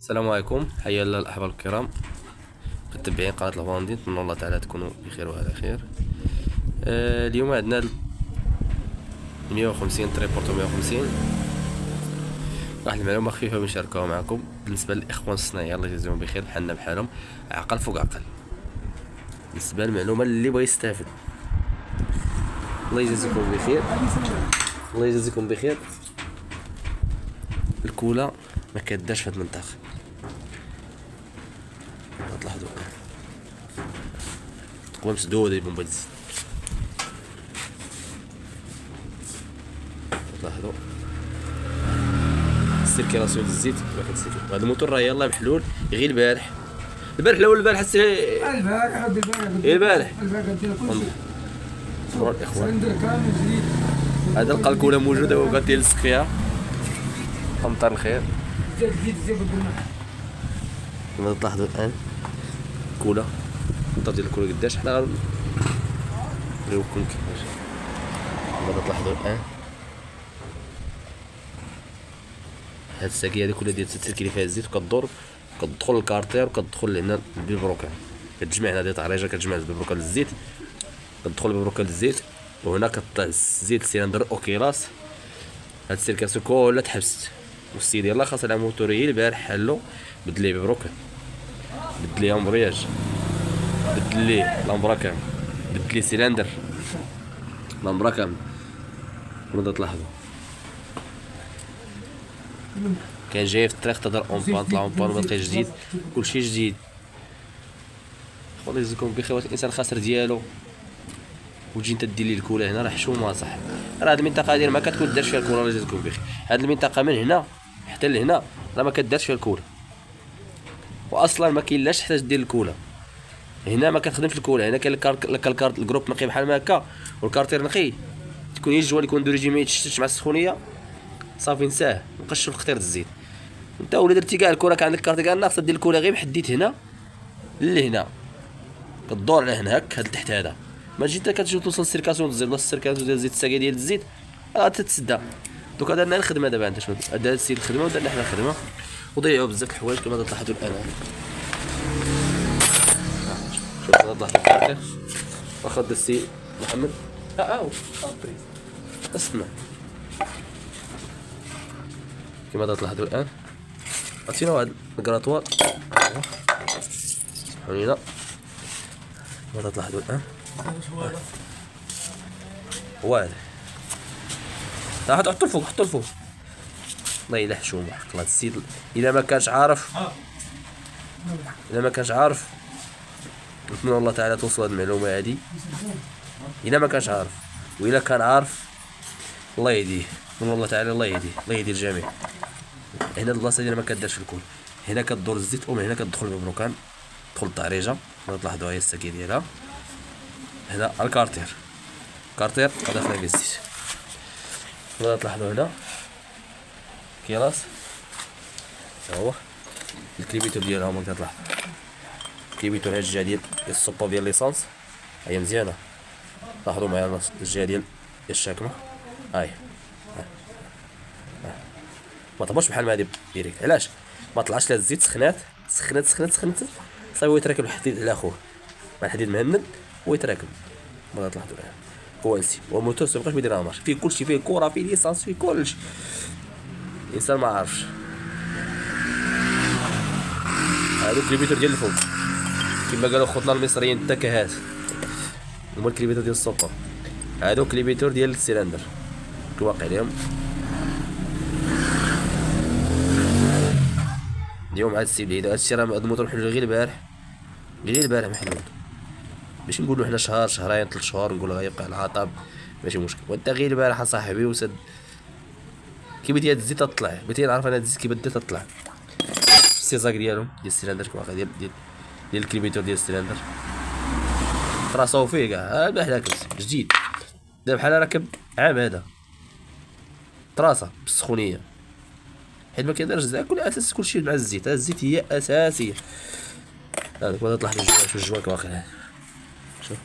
السلام عليكم، حيا الله الاحباب الكرام متابعين قناه الفاندي. نتمنى الله تعالى تكونوا بخير وعلى خير. اليوم عندنا 150 تريبورتو 150. واحد المعلومه خفيفه بنشاركوها معكم بالنسبه للاخوان الصناعيه، الله يجزيهم بخير، بحالنا بحالهم، عقل فوق عقل. بالنسبه للمعلومه اللي بغى يستافد، الله يجزيكم بخير، الله يجزيكم بخير. الكولا ما كداش في هاد المنطقه، تلاحظوا تقوم مسدودة بومبا الزيت. تلاحظوا السيركيلاسيون ديال الزيت ما كتسير. هذا الموتور راه يلاه محلول غير البارح الاول، البارح البارح صور الاخوان. هذا القلقوله موجوده وغادي يلصق فيها. امطار الخير كما تلاحظوا الان. كولا النقطة ديال الكولا قداش حنا غنوريوكم كيفاش. كما تلاحظوا الان هاد الساكيه هادي كلها ديال التركي اللي فيها الزيت، وكدور كتدخل للكارتير وكتدخل لهنا بالبروكان، كتجمع هنا ديال التعريجه، كتجمع بالبروكان الزيت، كتدخل بالبروكان الزيت، وهنا كطلع الزيت السيلندر اوكيلاس. هاد السيركاسيون كلها تحبست، والسيد يلاه خاص على موتوريه البارح حلو، بدل ليه ببروكان، بدل ليه امبرياج، بدل ليه لامبراكان، بدل ليه سيلندر لامبراكان. كما تلاحظوا كان جاي في الطريق تدار اون طلع اون بان باقي جديد، كلشي جديد. الله يجزيكم بخير. واش الانسان خاسر ديالو وتجي انت دير ليه الكولا هنا، راه حشومه صح. راه هاد المنطقه هادي ما كتكون دارش فيها الكولا، الله يجزيكم بخير. هاد المنطقه من هنا حتى لهنا راه ما كدارش فيها الكولا، واصلا ما كاين لاش تحتاج دير الكولا هنا، ما كتخدمش الكولا هنا. كاين الكارت الجروب نقي بحال ما هكا، والكارتير نقي، تكون هي الجوال يكون دوريجي ما يتشتتش مع السخونيه، صافي نساه، مابقاش في الخطير الزيت. انت ولا درتي كاع الكره كان عندك الكارت كاع ناقصه دير الكولا غير بحديت هنا لهنا، كدور على هنا هاك هاد تحت هذا، ما تجي انت كتجي توصل السيركاسيون ديال بلاصه السيركاسيون ديال الزيت، الساكيه ديال الزيت راه تتسدى. دوكا درنا الخدمه دابا انت شنو هذا السيد الخدمه ودرنا حنا الخدمه، وضيعوا بزاف الحوايج كما تلاحظوا الان. شوف هذا طلع الكارتير واخد السي محمد اسمع كما تلاحظوا الان. عطينا واحد الكراطوار سمحوا كما تلاحظوا الان. واعر حطوا الفوق، حطوا الفوق. والله الا حشومه حق هذا السيد. الا ما كانش عارف، الا ما كانش عارف، نتمنى الله تعالى توصل هذه المعلومه هذه. الا ما كانش عارف، والا كان عارف الله يهديه، نتمنى الله تعالى الله يهديه، الله يهدي الجميع. هنا البلاصه ديالها ما كدارش في الكل، هنا كدور الزيت، ومن هنا كتدخل بالبروكان، تدخل الطعريجه كما تلاحظوا هي الساكيه ديالها. هنا الكارتير، كارتير داخله فيه الزيت كما تلاحظوا. هنا كيلاس ها هو الكليبيتور ديالها، كما كتلاحظوا الكليبيتور. هاد الجهه ديال الصوبه ديال ليسانس هي مزيانه، لاحظوا معايا الجهه ديال الشاكمه هاي ما طبقش بحال ما هادي ديريكت. علاش ما طلعش لها الزيت؟ سخنات صافي هو يتراكم الحديد على خوه، مع الحديد مهند ويتراكم. ما تلاحظوا الان كواليتي والموتور مابقاش بيديرها مارش، فيه كلشي، فيه كره، فيه ليسانس، فيه كلشي. الانسان ما عارفش. هادو الكليبيتور ديال الفوق كما قالوا خوتنا المصريين التكهات، هما الكليبيتور ديال السوبر. هادو كليبيتور ديال السيلندر كواقع عليهم اليوم. عاد السيد بعيد، هادشي راه هاد الموتور محلول غير البارح محلول. باش نقولوا حنا شهر شهرين 3 شهور نقولوا غيبقى العطب ماشي مشكل، وانت غير البارح صاحبي وسد كي بدي هاد الزيت تطلع. بغيتي نعرف انا هاد الزيت كي بدا تطلع. السيزاك ديالهم ديال السيلندر كواقع ديال الكليبيتور ديال السيلندر تراصاو فيه كاع بحال هكا جديد. دابا بحال راكب عام هذا تراسا بالسخونيه، حيت ما كيديرش زعما كل اساس كلشي مع الزيت. الزيت هي اساسيه. هذا كما تلاحظوا الجوال، شوف الجوال واقع، شوف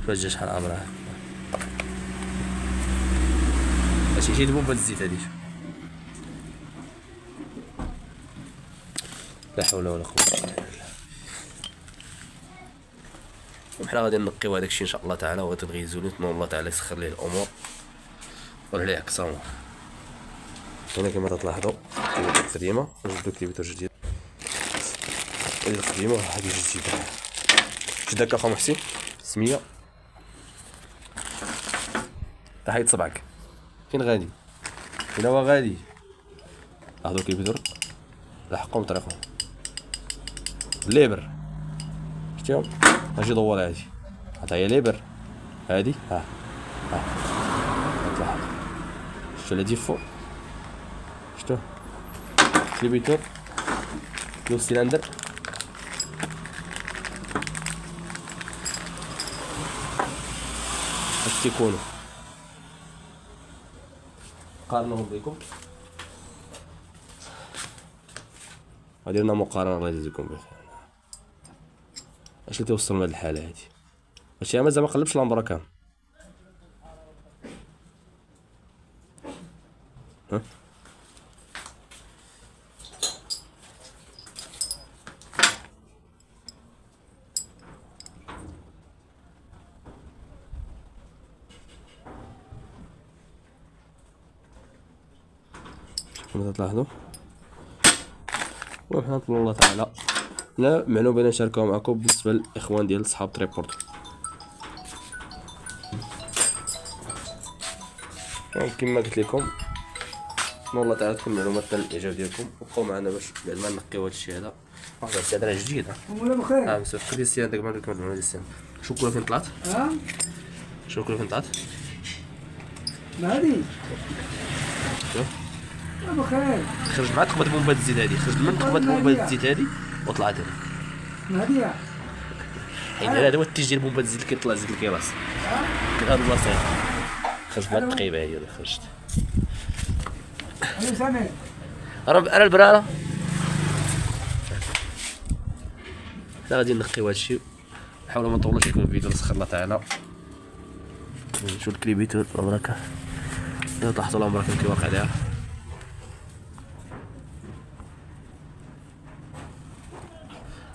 جا شحال عمرها. هادشي شي بومبا الزيت هادي، لا حول ولا قوة الا بالله. وحنا غادي نقيو هذاك الشيء ان شاء الله تعالى، وغادي نغيزو نتمنى الله تعالى يسخر ليه الامور ولا يعكس امور. هنا كما تلاحظوا كليبيتور قديمه نجبدو كليبيتور جديد القديمه وهذه جديده. شد هكا اخو محسن السميه تحيد صبعك. فين غادي؟ فين هو غادي؟ لاحظوا كليبيتور لحقهم طريقهم ليبر. شتيهم اجي دوار هادي حتى هي ليبر هادي. ها تلاحظ شتو اللي فوق، شتو كليبيتور لو سيلندر. هاش تيكونو قارنوهم بيكم، غادي لنا مقارنة الله يجزيكم بخير. اش اللي توصل لهاد الحالة هادي؟ هادشي مازال ما قلبش لامبرا كامل. ها كما تلاحظوا. وحنا نطلبوا الله تعالى لا معلومه بغينا نشاركوها معكم بالنسبه للاخوان ديال صحاب تريبورتو. كما قلت لكم نتمنى الله تعالى تكون معلومات تنال الاعجاب ديالكم، وبقاو معنا باش بعد ما نقيو هذا الشيء هذا. واحد السيادة جديدة. ولا بخير. مسافر ديال السيادة داك ما نكمل المعلومة ديال السيادة. شوف كلها فين طلعت؟ شوف كلها فين طلعت؟ ما هادي؟ شوف. بخير. خرج مع تقبض بومبات الزيت هادي، خرج من تقبض بومبات الزيت هادي وطلعت هادي. ما هادي يا؟ هذا هو التيج ديال بومبات الزيت اللي كيطلع زيت الكيراس. هاد البلاصة خرج مع التقيبة هي اللي خرجت. أنا سامع. أنا البرارة. حنا غادي نقيو هادشي، نحاولو ما نطولوش عليكم الفيديو نسخر الله تعالى. نشوف الكليبيتور البركة إلا تلاحظوا البركة كيوقع ليها.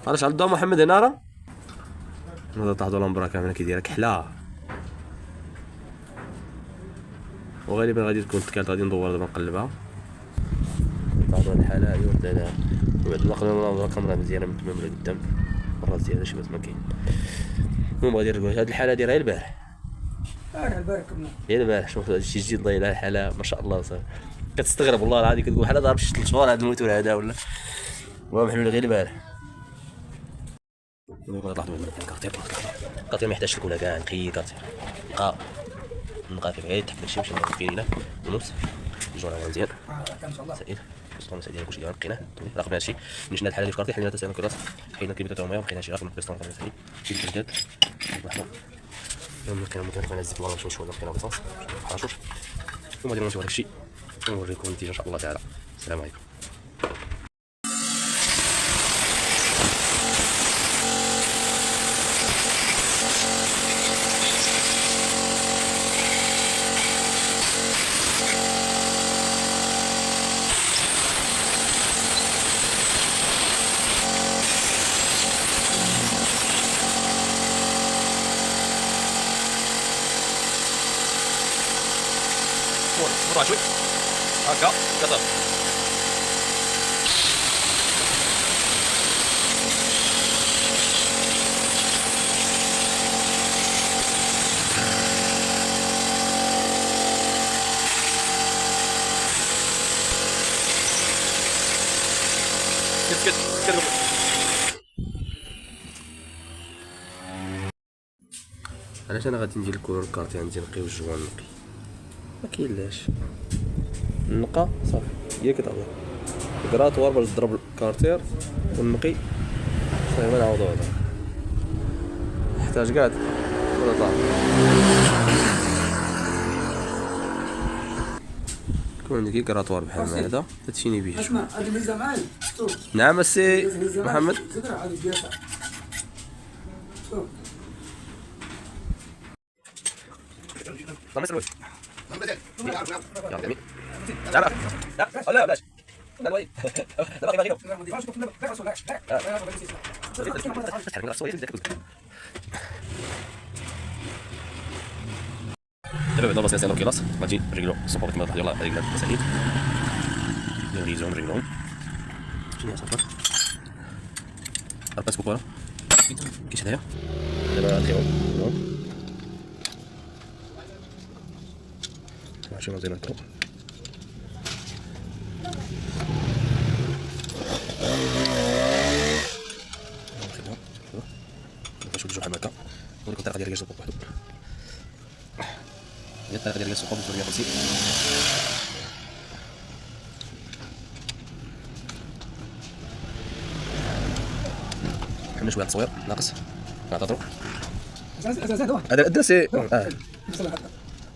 علاش على الضوء محمد هنا راه؟ هذا تلاحظوا البركة هنا كيديرها كحلة، وغالبا غادي تكون تكالت. غادي ندور دابا نقلبها بعض الحالة هي وحدة وبعد ما قلنا الكاميرا مزيانة من تمام لقدام مرات زيادة شي ما كاين. المهم غادي نرجعو هاد الحالة هادي راه البارح. البارح كنا. هي البارح شوف هادشي جديد الله يلا الحالة ما شاء الله صافي. كتستغرب والله العظيم كتقول بحال ضارب شي 3 شهور هاد الموتور هذا ولا. المهم حملو غير البارح. طلعت من كارتير ما يحتاجش الكولا كاع نقي كارتير نقا فيه غير تحت داكشي باش نقي لنا ونص نجونا مزيان سعيد بسطون سعيد كلشي ديالنا لقيناه راقبنا هادشي. من جبنا الحاله اللي في كارتي حلينا تسعير كراس حيدنا كليبيتات تاع الماء بقينا شي راقب بسطون تاع سعيد شي جداد لحظه يوم لقينا ممكن الزيت والله نمشيو نشوفو لقينا بصاص حاشوش وغادي نمشيو هادشي ونوريكم النتيجه ان شاء الله تعالى. السلام عليكم. صبروا شوي هكا كتر كت علاش انا غادي ندير الكولور الكارتي عندي نقي والجوان نقي ما كاينلاش النقا صافي هي كتعطي كراتوار باش تضرب الكارتير والنقي صافي ما نعاودو هذا نحتاج قاعد ولا طاح كون عندك كراتوار بحال هذا تدشيني بيه. اسمع هذه ميزه معايا. نعم السي محمد. لا لا بلاش لا الوي دابا غير دابا بعد البلاصه ديال الكلاص غادي نريقلو الصوبه كما يلاه ريقلات المسالين نريزهم نريقلوهم شنو هي صافي الباس كوكولا كاين هنايا دابا نديرو ماشي مزيان نكرو نشوف الجوحه هكا نوريكم الطريقه ديال الصوب بوحدو هي الطريقه ديال الصوب بطريقه بسيطه حنا شويه التصوير ناقص نعتذروا هذا الدرس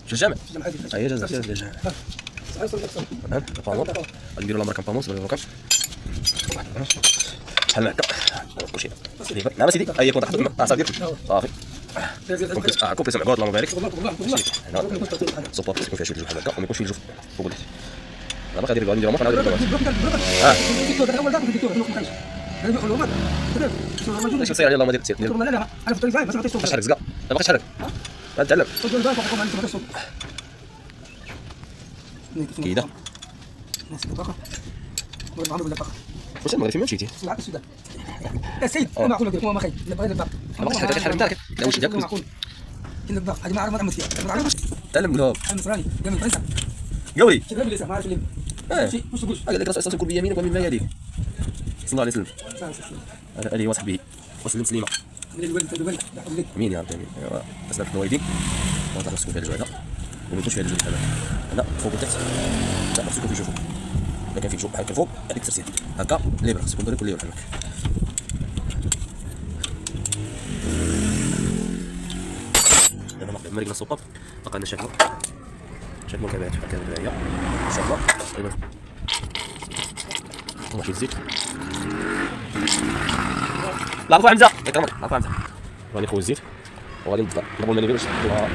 في الجامع هي جازت الجامع غادي نديرو لامر كامباموس ولا الركب بحال هكا كلشي نعم سيدي هي كون تحط صافي صافي كومبليس معقود اللهم بارك هنا سوبر يكون فيها شويه الجوج بحال هكا وما يكونش فيه الجوج فوق اليد دابا غادي نديرو مخ نعاود نديرو شوف سير يلاه ما دير لا لا انا في الطريق ما تعطيش صوت حرك زكا ما باغيش حرك غنتعلم كيدا واش المغرب فين مشيتي؟ يا سيد ما معقول هو ما خايب لا بغيت الباق ما بغيتش حرك حرك دارك لا واش داك معقول ان الباق هذه ما عرف ما تعمل فيها تعلم لهم النصراني قام الفرنسا قوي كيف لسه ما عرف اللي واش تقول قال لك راسك كل بيمينك ومن يديك صلى الله عليه وسلم هذا علي وصحبه وسلم تسليما امين يا رب امين ايوا اسلم في الوالدين وضع راسكم في الجوع هذا وما يكونش فيها الجوع هذا هنا فوق وتحت لا خصكم في فوق الا كان في جوع هكا فوق هذيك ترسيد هكا ليبر خصكم ديروا كل يوم بحال هكا دابا نقدر مريقنا الصوباب بقى لنا شكل مكعبات هكا بالبدايه ان شاء الله تقريبا ماشي الزيت لا عفوا حمزه يكرمك عفوا حمزه غادي نخوي الزيت وغادي نضربوا المنابير باش نحطوها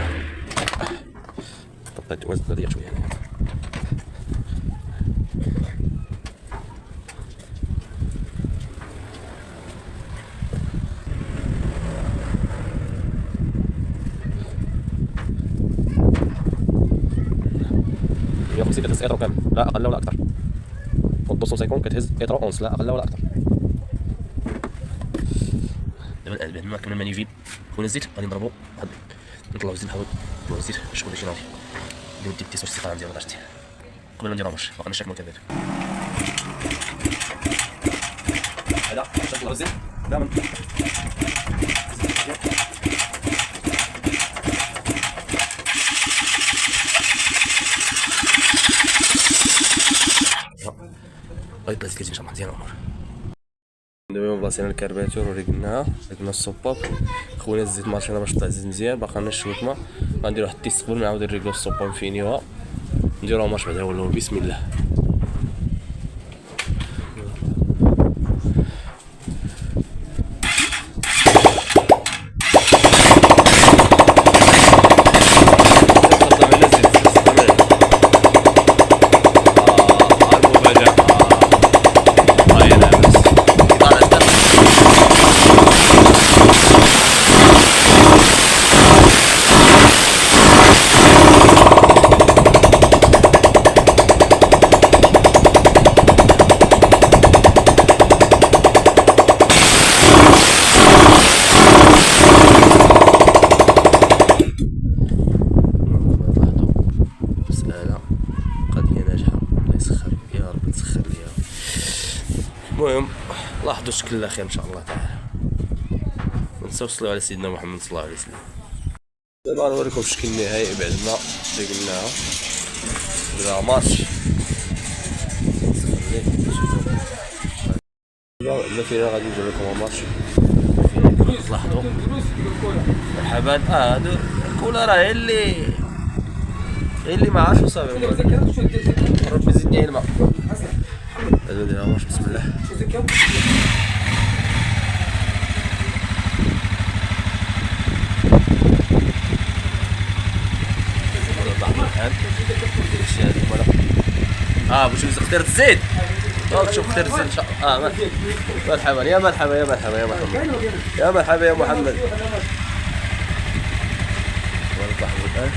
طبقت وزن هذه شويه هي 50 كتهز ايطرو كامل لا اقل ولا اكثر والدوسو سيكون كتهز ايطرو اونس لا اقل ولا اكثر دابا بعد ما كملنا المانيفيل خونا الزيت غادي نضربو نطلعو الزيت نحاول نطلعو الزيت باش يكون داكشي ناضي نديرو التيست واش السيقان ديالو دارتي قبل ما نديرو واش باقي لنا شاك مكعبات هذا باش نطلعو الزيت دابا غادي يطلع الزيت ان شاء الله مزيان الامور دابا بلاصينا الكرباتور وريقلناها ريقلنا الصوباب خوينا الزيت مارشينا باش طلع الزيت مزيان باقي لنا الشويتما غنديرو واحد التيست قبل ما نعاود نريقلو الصوباب نفينيوها نديروها مارش بعدا نولو بسم الله المهم لاحظوا الشكل الاخير ان شاء الله تعالى ما تنساوش تصلوا على سيدنا محمد صلى الله عليه وسلم دابا غنوريكم الشكل النهائي بعد ما ريقلناها بلا مارش دابا فينا غادي ندير لكم مارش لاحظوا مرحبا هادو الكولا راه هي اللي ما عرفتش صافي ربي زيدني الماء هذا نديرها مارش بسم الله باش اخترت الزيت شوف اختي رزين ان شاء الله. مرحبا يا مرحبا يا مرحبا يا محمد يا مرحبا يا محمد. تلاحظوا الان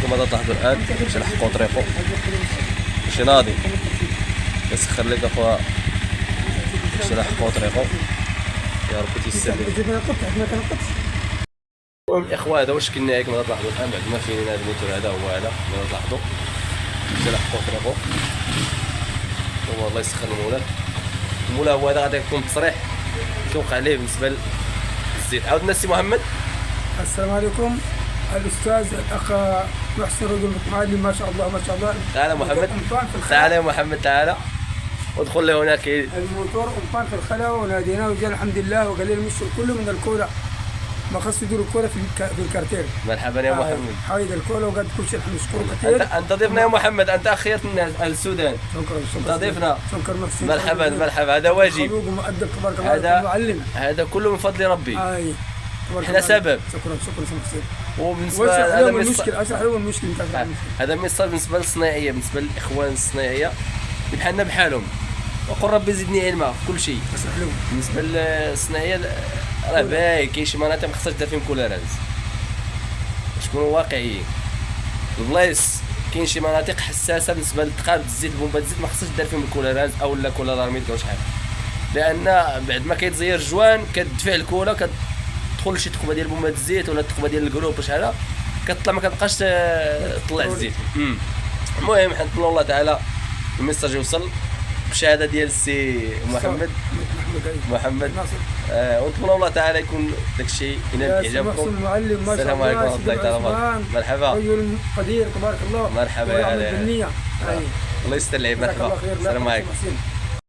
كما تلاحظوا الان باش نحقوا طريقو ماشي ناضي يسخر لك اخويا باش نحقوا طريقو يا ربي تيسر لك. المهم الاخوان هذا واش كنا كما تلاحظوا الان بعد ما فين هذا الموتور هذا هو هذا كما تلاحظوا باش نحقوا طريقو. والله يسخر المولى هو هذا غادي يكون تصريح كيوقع عليه بالنسبه للزيت. عاود الناس سي محمد. السلام عليكم. الاستاذ الاخ محسن رجل معلم ما شاء الله ما شاء الله. تعال محمد تعال يا محمد تعال وادخل لي هناك. الموتور أمطان في الخلا وناديناه وجا الحمد لله وقال لي المشكل كله من الكولا ما خص يديروا الكولا في الكارتير. مرحبا يا محمد. حايد الكولا وقال كل شيء نشكرك كثير. انت ضيفنا يا محمد انت اخيرتنا اهل السودان. شكرا انت ضيفنا. شكرا محسن. مرحبا مرحبا هذا واجب. مؤدب تبارك الله معلم. هذا كله من فضل ربي. احنا شكرا سبب. شكرا محسن. وبالنسبه هذا المشكل اشرح لهم المشكل نتاع هذا ما يصير بالنسبه للصناعيه بالنسبه للاخوان الصناعيه اللي بحالنا بحالهم. وقل ربي زدني علما في كل شيء. بالنسبه للصناعيه راه باين كاين شي مناطق ما خصهاش دير فيهم كولارانز. شكونوا واقعيين. البلايص كاين شي مناطق حساسه بالنسبه لتقارب الزيت بومبات الزيت ما خصهاش دير فيهم الكولارانز او لا كولاراميد ولا شحال. لان بعد ما كيتزير الجوان كتدفع الكولا كتدخل شي ثقبه ديال بومبات الزيت ولا ثقبه ديال الكروب شحال كتطلع ما كتبقاش تطلع الزيت. المهم نتمنى الله تعالى الميساج يوصل بشهاده ديال السي محمد ونتمنى الله تعالى يكون داك الشيء ينال اعجابكم. السلام عليكم ورحمه الله تعالى. مرحبا رجل قدير تبارك الله. مرحبا يا علي الله يستر العيب. مرحبا السلام عليكم.